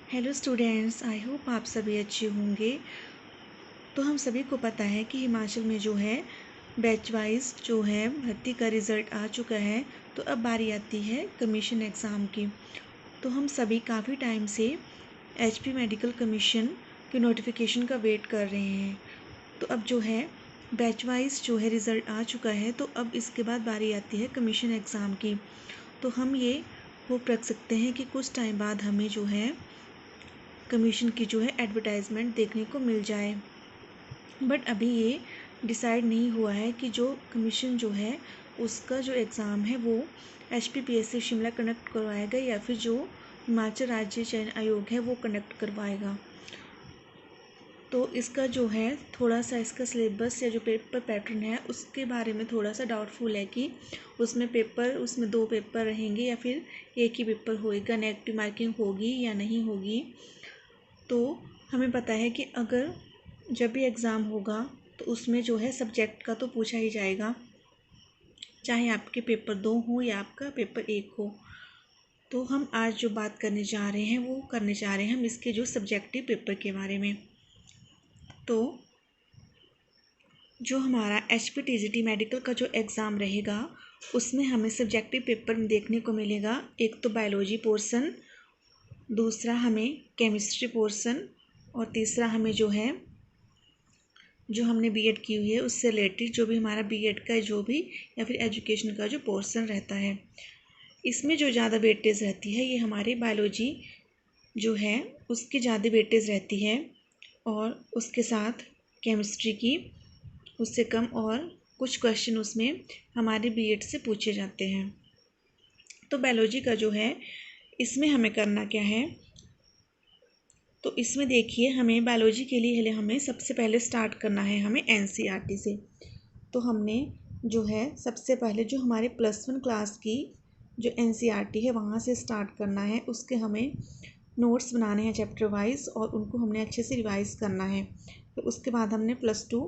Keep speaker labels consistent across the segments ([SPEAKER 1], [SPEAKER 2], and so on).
[SPEAKER 1] Hello students, I hope आप सभी अच्छे होंगे। तो हम सभी को पता है कि हिमाचल में जो है बैच वाइज जो है भर्ती का रिज़ल्ट आ चुका है। तो अब बारी आती है कमीशन एग्ज़ाम की। तो हम सभी काफ़ी टाइम से एचपी मेडिकल कमीशन के नोटिफिकेशन का वेट कर रहे हैं। तो अब जो है बैच वाइज जो है रिज़ल्ट आ चुका है। तो अब इसके बाद बारी आती है कमीशन एग्ज़ाम की। तो हम ये होप रख सकते हैं कि कुछ टाइम बाद हमें जो है कमीशन की जो है एडवर्टाइजमेंट देखने को मिल जाए। बट अभी ये डिसाइड नहीं हुआ है कि जो कमीशन जो है उसका जो एग्ज़ाम है वो HPPSC शिमला कंडक्ट करवाएगा या फिर जो हिमाचल राज्य चयन आयोग है वो कंडक्ट करवाएगा। तो इसका जो है थोड़ा सा इसका सिलेबस या जो पेपर पैटर्न है उसके बारे में थोड़ा सा डाउटफुल है कि उसमें 2 पेपर रहेंगे या फिर एक ही पेपर होएगा, नेगेटिव मार्किंग होगी या नहीं होगी। तो हमें पता है कि अगर जब भी एग्ज़ाम होगा तो उसमें जो है सब्जेक्ट का तो पूछा ही जाएगा, चाहे आपके पेपर 2 हो या आपका पेपर 1 हो। तो हम आज जो बात करने जा रहे हैं वो करने जा रहे हैं हम इसके जो सब्जेक्टिव पेपर के बारे में। तो जो हमारा HPTGT मेडिकल का जो एग्ज़ाम रहेगा उसमें हमें सब्जेक्टिव पेपर में देखने को मिलेगा, एक तो बायोलॉजी पोर्सन, दूसरा हमें केमिस्ट्री पोर्सन और तीसरा हमें जो है जो हमने बीएड की हुई है उससे रिलेटेड जो भी हमारा बीएड का जो भी या फिर एजुकेशन का जो पोर्शन रहता है। इसमें जो ज़्यादा वेटेज रहती है ये हमारी बायोलॉजी जो है उसकी ज़्यादा वेटेज रहती है और उसके साथ केमिस्ट्री की उससे कम, और कुछ क्वेश्चन उसमें हमारे बीएड से पूछे जाते हैं। तो बायोलॉजी का जो है इसमें हमें करना क्या है, तो इसमें देखिए हमें बायोलॉजी के लिए हमें सबसे पहले स्टार्ट करना है हमें एनसीईआरटी से। तो हमने जो है सबसे पहले जो हमारे +1 क्लास की जो एनसीईआरटी है वहाँ से स्टार्ट करना है। उसके हमें नोट्स बनाने हैं चैप्टर वाइज और उनको हमने अच्छे से रिवाइज़ करना है। फिर उसके बाद हमने +2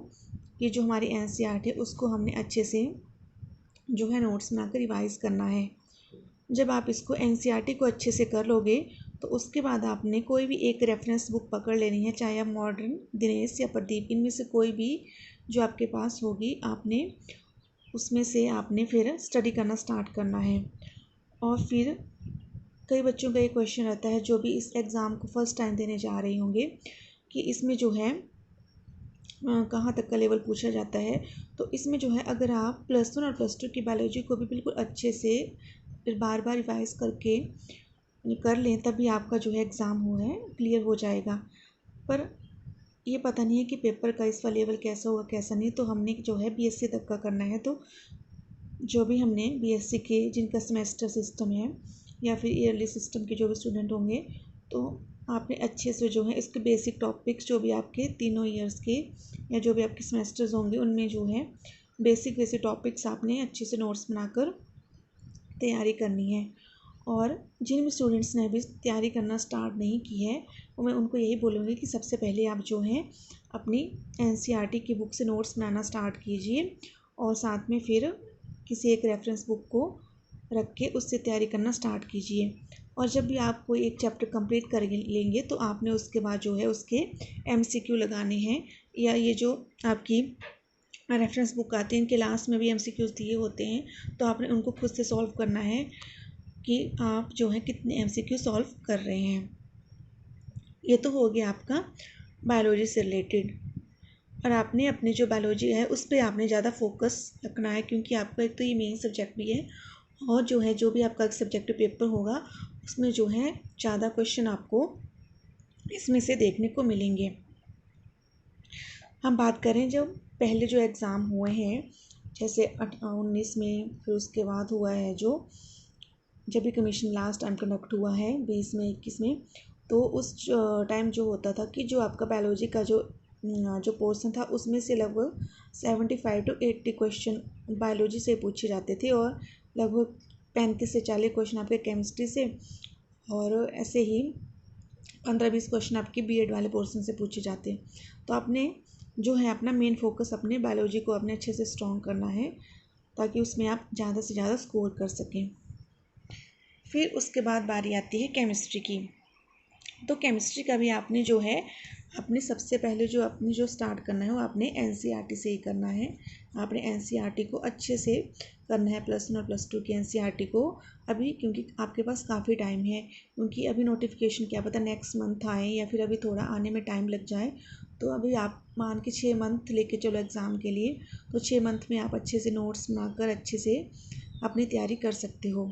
[SPEAKER 1] की जो हमारी एनसीईआरटी है उसको हमने अच्छे से जो है नोट्स बनाकर रिवाइज़ करना है। जब आप इसको एनसीईआरटी को अच्छे से कर लोगे तो उसके बाद आपने कोई भी एक रेफरेंस बुक पकड़ लेनी है, चाहे आप मॉडर्न, दिनेश या प्रदीप, इनमें से कोई भी जो आपके पास होगी आपने उसमें से आपने फिर स्टडी करना स्टार्ट करना है। और फिर कई बच्चों का ये क्वेश्चन रहता है जो भी इस एग्ज़ाम को फर्स्ट टाइम देने जा रहे होंगे कि इसमें जो है कहाँ तक का लेवल पूछा जाता है। तो इसमें जो है अगर आप +1 और +2 की बायोलॉजी को भी बिल्कुल अच्छे से फिर बार बार रिवाइज़ करके कर लें तभी आपका जो है एग्ज़ाम हो है क्लियर हो जाएगा। पर ये पता नहीं है कि पेपर का इसका लेवल कैसा होगा कैसा नहीं। तो हमने जो है बीएससी तक का करना है। तो जो भी हमने बीएससी के जिनका सेमेस्टर सिस्टम है या फिर ईयरली सिस्टम के जो भी स्टूडेंट होंगे तो आपने अच्छे से जो है इसके बेसिक टॉपिक्स जो भी आपके तीनों ईयर्स के या जो भी आपके सेमेस्टर्स होंगे उनमें जो है बेसिक टॉपिक्स आपने अच्छे से नोट्स बनाकर तैयारी करनी है। और जिन भी स्टूडेंट्स ने अभी तैयारी करना स्टार्ट नहीं की है वो मैं उनको यही बोलूँगी कि सबसे पहले आप जो है अपनी एनसीईआरटी की बुक से नोट्स बनाना स्टार्ट कीजिए और साथ में फिर किसी एक रेफरेंस बुक को रख के उससे तैयारी करना स्टार्ट कीजिए। और जब भी आप कोई एक चैप्टर कंप्लीट कर लेंगे तो आपने उसके बाद जो है उसके एमसीक्यू लगाने हैं, या ये जो आपकी रेफरेंस बुक आती है इनके लास्ट में भी एमसीक्यूज दिए होते हैं तो आपने उनको खुद से सॉल्व करना है कि आप जो है कितने एमसीक्यू सॉल्व कर रहे हैं। ये तो हो गया आपका बायोलॉजी से रिलेटेड। और आपने अपनी जो बायोलॉजी है उस पर आपने ज़्यादा फोकस रखना है क्योंकि आपका एक तो ये मेन सब्जेक्ट भी है और जो भी आपका सब्जेक्टिव पेपर होगा उसमें जो है ज़्यादा क्वेश्चन आपको इसमें से देखने को मिलेंगे। हम बात करें जब पहले जो एग्ज़ाम हुए हैं जैसे 19 में, फिर उसके बाद हुआ है जो जब भी कमीशन लास्ट टाइम कंडक्ट हुआ है 20 में 21 में, तो उस टाइम जो होता था कि जो आपका बायोलॉजी का जो पोर्शन था उसमें से लगभग 75 to 80 क्वेश्चन बायोलॉजी से पूछे जाते थे और लगभग 35 से 40 क्वेश्चन आपके केमिस्ट्री से और ऐसे ही 15-20 क्वेश्चन आपके बीएड वाले पोर्शन से पूछे जाते हैं। तो आपने जो है अपना मेन फोकस अपने बायोलॉजी को अपने अच्छे से स्ट्रॉन्ग करना है ताकि उसमें आप ज़्यादा से ज़्यादा स्कोर कर सकें। फिर उसके बाद बारी आती है केमिस्ट्री की। तो केमिस्ट्री का भी आपने जो है आपने सबसे पहले जो अपनी जो स्टार्ट करना है वो आपने एनसीईआरटी से ही करना है। आपने एनसीईआरटी को अच्छे से करना है, +1 और +2 की एनसीईआरटी को अभी, क्योंकि आपके पास काफ़ी टाइम है। क्योंकि अभी नोटिफिकेशन क्या पता नेक्स्ट मंथ आए या फिर अभी थोड़ा आने में टाइम लग जाए। तो अभी आप मान के 6 मंथ लेके चलो एग्ज़ाम के लिए, तो 6 मंथ में आप अच्छे से नोट्स बनाकर अच्छे से अपनी तैयारी कर सकते हो।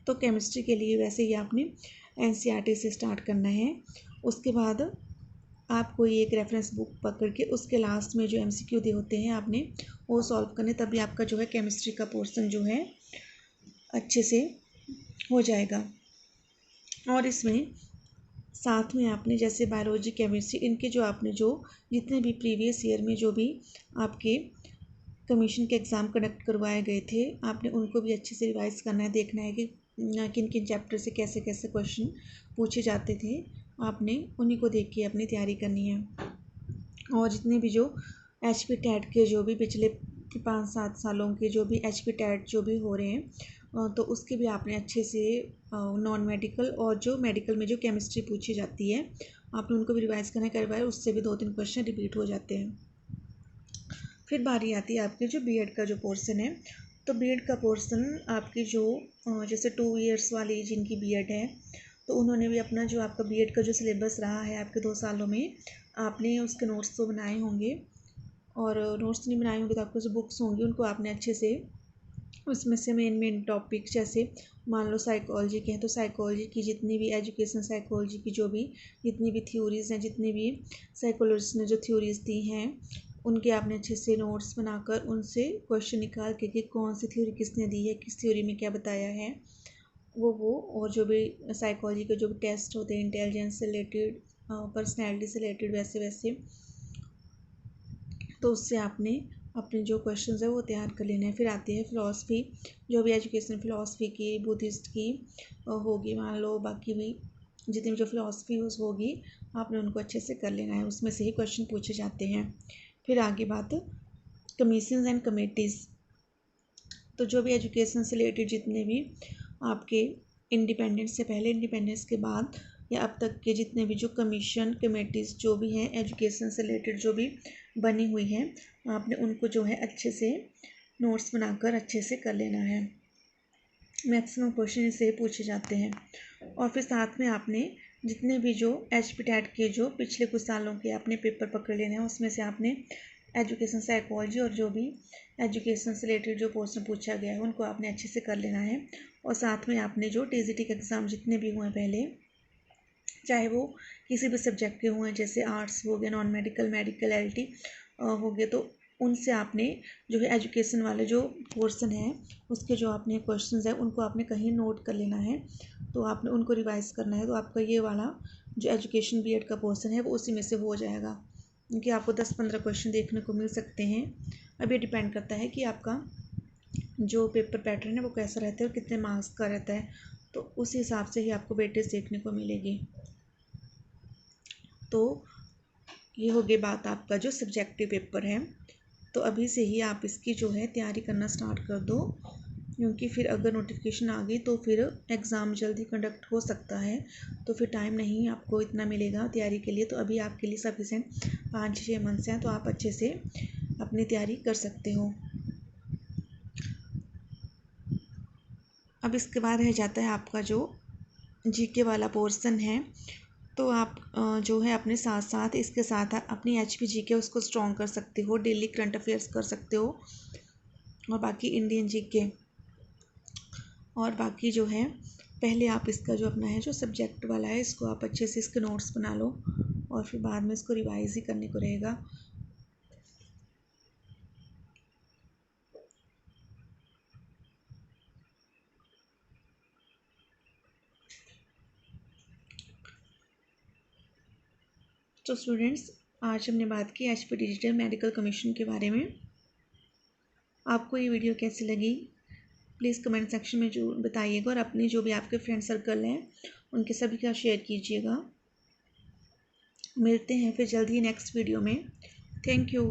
[SPEAKER 1] तो केमिस्ट्री के लिए वैसे ही आपने एनसीईआरटी से स्टार्ट करना है। उसके बाद आप कोई एक रेफरेंस बुक पकड़ के उसके लास्ट में जो एमसीक्यू दे होते हैं आपने वो सॉल्व करने, तभी आपका जो है केमिस्ट्री का पोर्शन जो है अच्छे से हो जाएगा। और इसमें साथ में आपने जैसे बायोलॉजी, केमिस्ट्री, इनके जो आपने जो जितने भी प्रीवियस ईयर में जो भी आपके कमीशन के एग्ज़ाम कंडक्ट करवाए गए थे, आपने उनको भी अच्छे से रिवाइज़ करना है, देखना है कि किन किन चैप्टर से कैसे कैसे क्वेश्चन पूछे जाते थे। आपने उन्हीं को देख के अपनी तैयारी करनी है। और जितने भी जो HP टेट के जो भी पिछले 5-7 सालों के जो भी HP टेट जो भी हो रहे हैं, तो उसके भी आपने अच्छे से नॉन मेडिकल और जो मेडिकल में जो केमिस्ट्री पूछी जाती है आपने उनको भी रिवाइज़ करना करवाए, उससे भी 2-3 क्वेश्चन रिपीट हो जाते हैं। फिर बारी आती है आपके जो बीएड का जो पोर्शन है। तो बीएड का पोर्शन आपकी जो जैसे 2 इयर्स वाली जिनकी बीएड है, तो उन्होंने भी अपना जो आपका बीएड का जो सिलेबस रहा है आपके 2 सालों में, आपने उसके नोट्स तो बनाए होंगे, और नोट्स नहीं बनाए होंगे तो आपके जो बुक्स होंगी उनको आपने अच्छे से उसमें से मेन टॉपिक, जैसे मान लो साइकोलॉजी के हैं तो साइकोलॉजी की जितनी भी एजुकेशन साइकोलॉजी की जो भी जितनी भी थ्योरीज़ हैं, जितनी भी साइकोलॉजिस्ट ने जो थ्योरीज़ दी हैं, उनके आपने अच्छे से नोट्स बनाकर उनसे क्वेश्चन निकाल के कि कौन सी थ्योरी किसने दी है, किस थ्योरी में क्या बताया है, वो और जो भी साइकोलॉजी के जो भी टेस्ट होते हैं इंटेलिजेंस से रिलेटेड, पर्सनैलिटी से रिलेटेड, वैसे वैसे, तो उससे आपने अपने जो क्वेश्चंस है वो तैयार कर लेना है। फिर आती है फ़िलासफ़ी, जो भी एजुकेशन फ़िलासफ़ी की, बुद्धिस्ट की होगी मान लो, बाकी भी जितनी भी जो फ़िलासफ़ी होगी आपने उनको अच्छे से कर लेना है, उसमें से ही क्वेश्चन पूछे जाते हैं। फिर आगे बात कमीशंस एंड कमेटीज़, तो जो भी एजुकेशन से रिलेटेड जितने भी आपके इंडिपेंडेंस से पहले, इंडिपेंडेंस के बाद या अब तक के जितने भी जो कमीशन कमेटीज़ जो भी हैं एजुकेशन से रिलेटेड जो भी बनी हुई हैं, आपने उनको जो है अच्छे से नोट्स बनाकर अच्छे से कर लेना है। मैक्सिमम क्वेश्चन इससे पूछे जाते हैं। और फिर साथ में आपने जितने भी जो HP टेट के जो पिछले कुछ सालों के आपने पेपर पकड़ लेने हैं, उसमें से आपने एजुकेशन साइकोलॉजी और जो भी एजुकेशन से रिलेटेड जो पोर्शन पूछा गया है उनको आपने अच्छे से कर लेना है। और साथ में आपने जो TGT के एग्ज़ाम जितने भी हुए पहले, चाहे वो किसी भी सब्जेक्ट के हुए, जैसे आर्ट्स हो गया, नॉन मेडिकल, मेडिकल, LT हो गए, तो उनसे आपने जो है एजुकेशन वाले जो पोर्शन है उसके जो आपने क्वेश्चंस है उनको आपने कहीं नोट कर लेना है, तो आपने उनको रिवाइज़ करना है। तो आपका ये वाला जो एजुकेशन बीएड का पोर्शन है वो उसी में से हो जाएगा, क्योंकि आपको 10-15 क्वेश्चन देखने को मिल सकते हैं। अब ये डिपेंड करता है कि आपका जो पेपर पैटर्न है वो कैसा रहता है और कितने मार्क्स का रहता है, तो उस हिसाब से ही आपको वेटेज देखने को मिलेगी। तो ये हो गई बात आपका जो सब्जेक्टिव पेपर है। तो अभी से ही आप इसकी जो है तैयारी करना स्टार्ट कर दो, क्योंकि फिर अगर नोटिफिकेशन आ गई तो फिर एग्ज़ाम जल्दी कंडक्ट हो सकता है, तो फिर टाइम नहीं आपको इतना मिलेगा तैयारी के लिए। तो अभी आपके लिए सफिशेंट 5-6 मंथ्स हैं, तो आप अच्छे से अपनी तैयारी कर सकते हो। अब इसके बाद रह जाता है आपका जो GK वाला पोर्शन है। तो आप जो है अपने साथ साथ इसके साथ अपनी HP GK उसको स्ट्रॉन्ग कर सकते हो, डेली करंट अफेयर्स कर सकते हो, और बाकी इंडियन GK, और बाकी जो है पहले आप इसका जो अपना है जो सब्जेक्ट वाला है इसको आप अच्छे से इसके नोट्स बना लो, और फिर बाद में इसको रिवाइज ही करने को रहेगा। तो स्टूडेंट्स, आज हमने बात की HP डिजिटल मेडिकल कमीशन के बारे में। आपको ये वीडियो कैसी लगी प्लीज़ कमेंट सेक्शन में जो बताइएगा, और अपने जो भी आपके फ्रेंड सर्कल हैं उनके सभी का शेयर कीजिएगा। मिलते हैं फिर जल्द ही नेक्स्ट वीडियो में। Thank you.